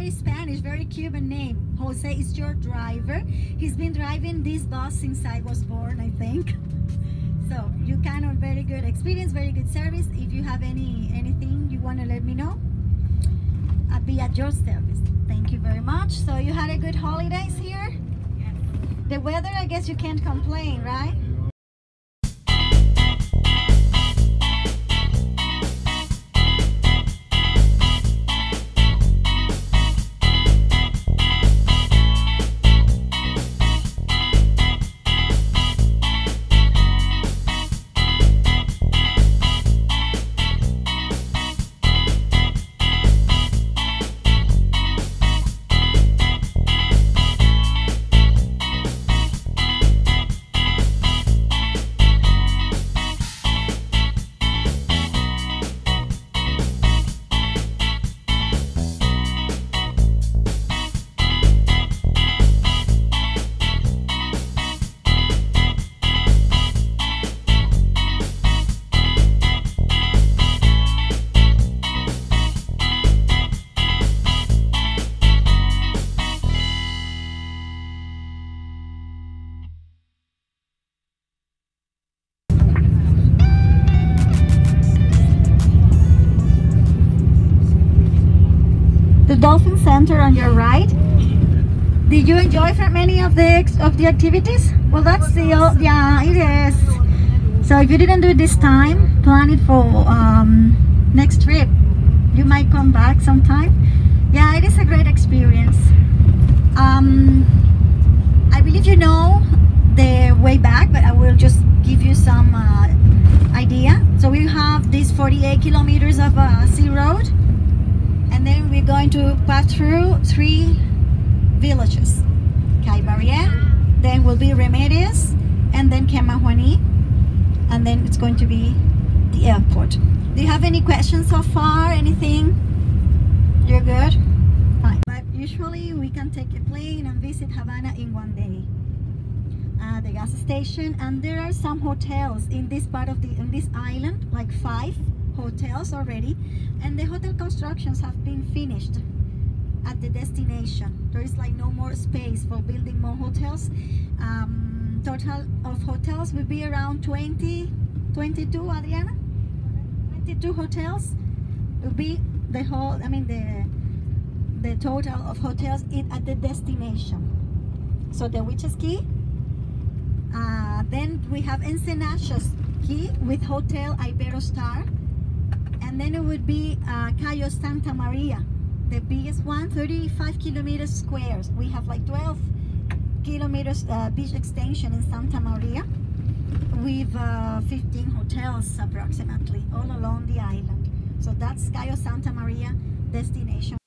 very Spanish, very Cuban name. Jose is your driver. He's been driving this bus since I was born, I think. So you kind of very good experience, very good service. If you have anything you want to let me know, I'll be at your service. Thank you very much. So you had a good holidays here? Yes. The weather, I guess you can't complain, right? Dolphin Center on your right. Did you enjoy from any of the activities? Well, that's yeah, it is. So if you didn't do it this time, plan it for next trip. You might come back sometime. Yeah, it is a great experience. I believe you know the way back, but I will just give you some idea. So we have these 48 kilometers of sea road. And then we're going to pass through 3 villages. Caibarién, then will be Remedios, and then Camajuaní, and then it's going to be the airport. Do you have any questions so far? Anything? You're good? Fine. But usually we can take a plane and visit Havana in one day. The gas station, and there are some hotels in this part of in this island, like 5 hotels already, and the hotel constructions have been finished at the destination. There is like no more space for building more hotels. Total of hotels will be around 22, Adriana? 22 hotels will be the whole, I mean the total of hotels at the destination. So the Witches Key, then we have Ensenada's Key with Hotel Iberostar. And then it would be Cayo Santa Maria, the biggest one, 35 kilometers squares. We have like 12 kilometers beach extension in Santa Maria with 15 hotels approximately all along the island. So that's Cayo Santa Maria destination.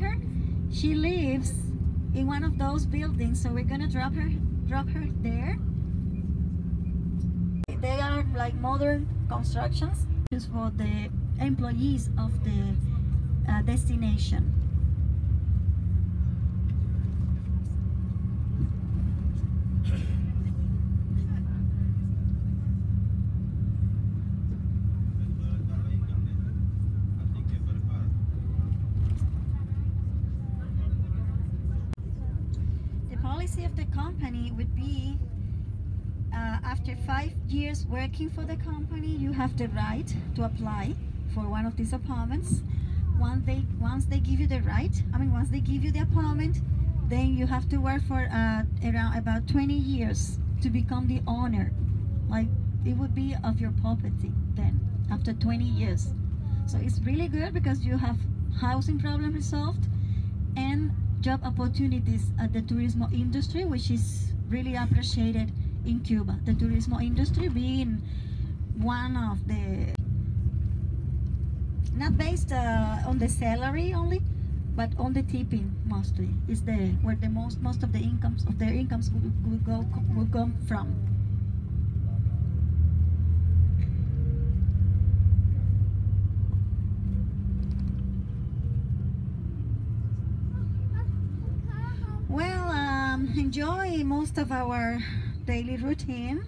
her. She lives in one of those buildings, so we're gonna drop her there. They are like modern constructions for the employees of the destination. The policy of the company would be after 5 years working for the company, you have the right to apply for one of these apartments. Once they give you the right, once they give you the apartment, then you have to work for around about 20 years to become the owner. Like, it would be of your property then after 20 years. So it's really good because you have housing problem resolved and job opportunities at the tourism industry, which is really appreciated in Cuba. The tourism industry being one of the, not based on the salary only, but on the tipping mostly is where the most of the incomes of their incomes will come from. Well, enjoy most of our daily routine.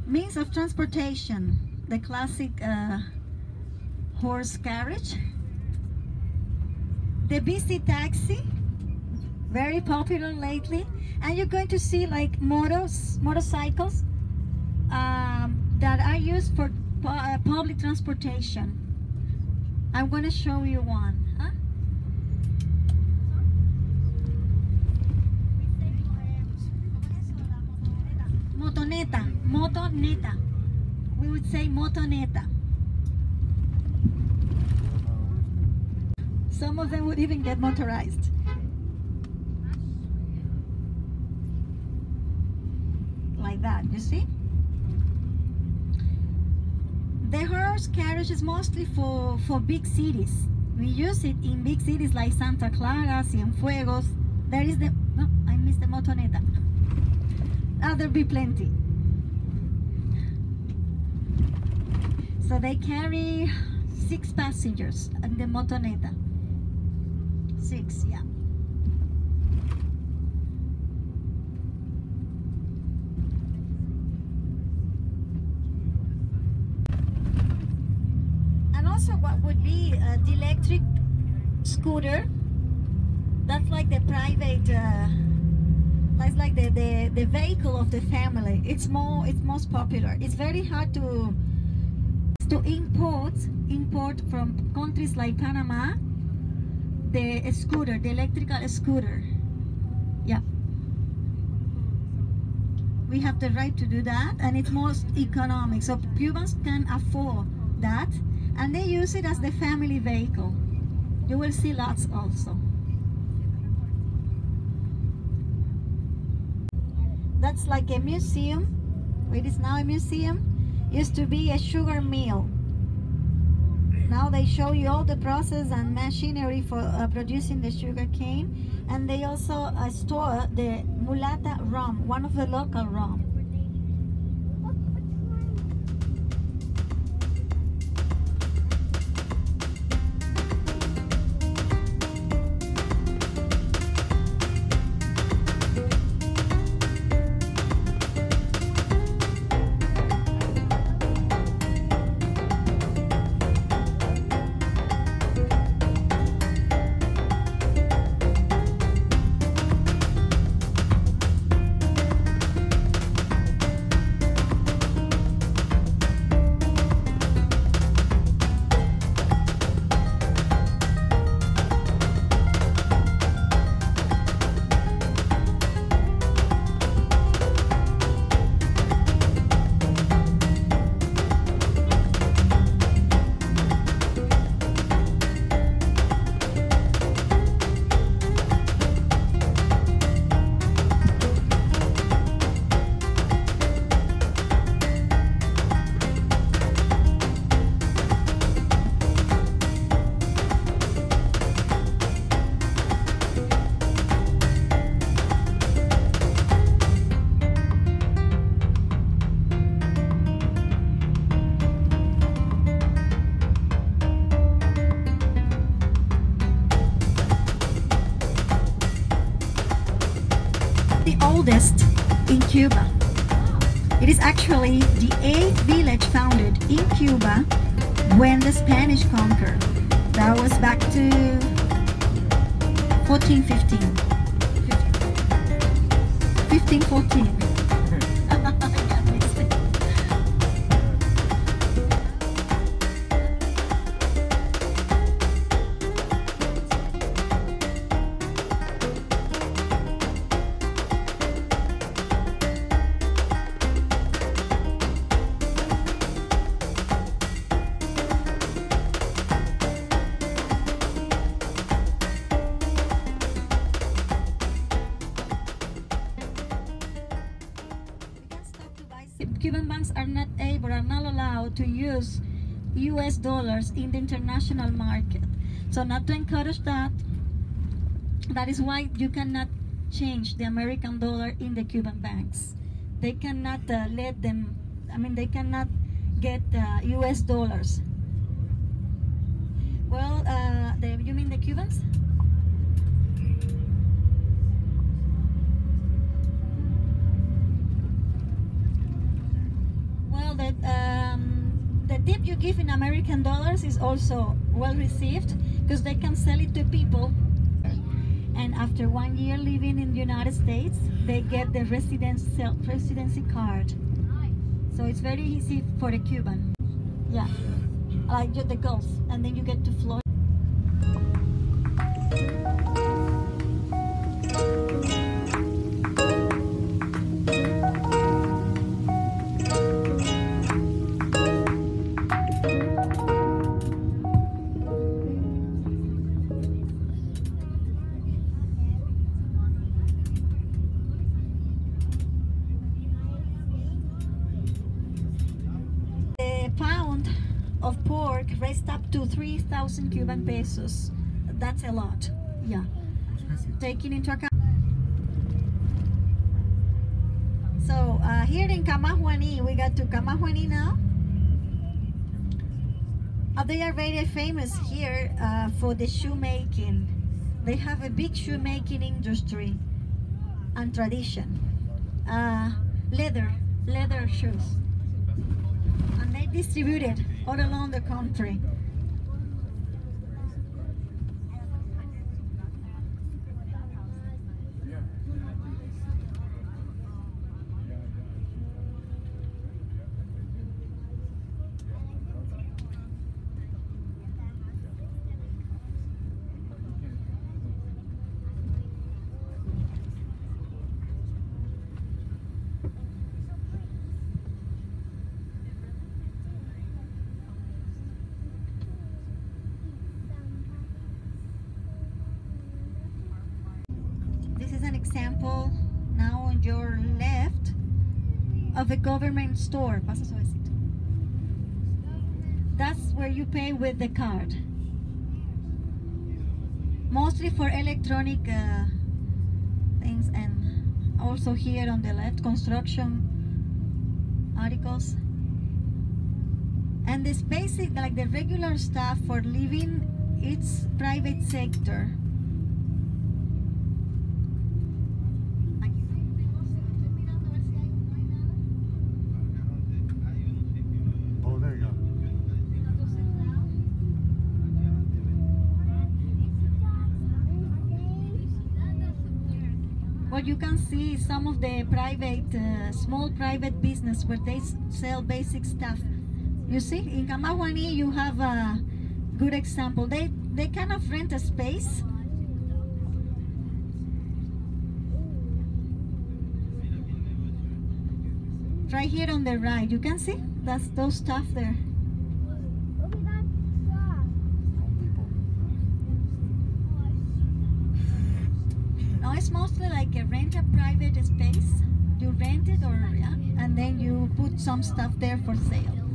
Means of transportation, the classic horse carriage, the busy taxi, very popular lately, and you're going to see like motorcycles that are used for public transportation. I'm going to show you one. Huh? Motoneta. We would say motoneta. Some of them would even get motorized. Like that, you see? The horse carriage is mostly for big cities. We use it in big cities like Santa Clara, Cienfuegos. There is the, no, I missed the motoneta. There'll be plenty. So they carry 6 passengers in the motoneta. 6, yeah. And also what would be the electric scooter. That's like the private, that's like the vehicle of the family. It's most popular. It's very hard to import from countries like Panama the scooter, the electrical scooter. Yeah, we have the right to do that, and it's most economic, so Cubans can afford that, and they use it as the family vehicle. You will see lots also. That's like a museum. It is now a museum. Used to be a sugar mill. Now they show you all the process and machinery for producing the sugar cane, and they also store the mulata rum, one of the local rum. oldest in Cuba. It is actually the 8th village founded in Cuba when the Spanish conquered. That was back to 1415. 1514. Cuban banks are not allowed to use US dollars in the international market. So not to encourage that, that is why you cannot change the American dollar in the Cuban banks. They cannot let them, they cannot get US dollars. Well, you mean the Cubans? The tip you give in American dollars is also well received because they can sell it to people, and after 1 year living in the United States they get the residency card. So it's very easy for a Cuban. Yeah, like the Gulf, and then you get to Florida. Of pork raised up to 3,000 Cuban pesos. That's a lot. Yeah. Taking into account. So here in Camajuaní, we got to Camajuaní now. They are very famous here for the shoemaking. They have a big shoemaking industry and tradition. Leather shoes. And they distribute it all along the country. Example now on your left of a government store. That's where you pay with the card, mostly for electronic things, and also here on the left construction articles, and this basic, like the regular stuff for living, it's private sector. What you can see is some of the private, small private business where they sell basic stuff. You see, in Camajuaní you have a good example. They kind of rent a space. Right here on the right, you can see that's those stuff there. No, it's mostly like a rent a private space. You rent it, or and then you put some stuff there for sale.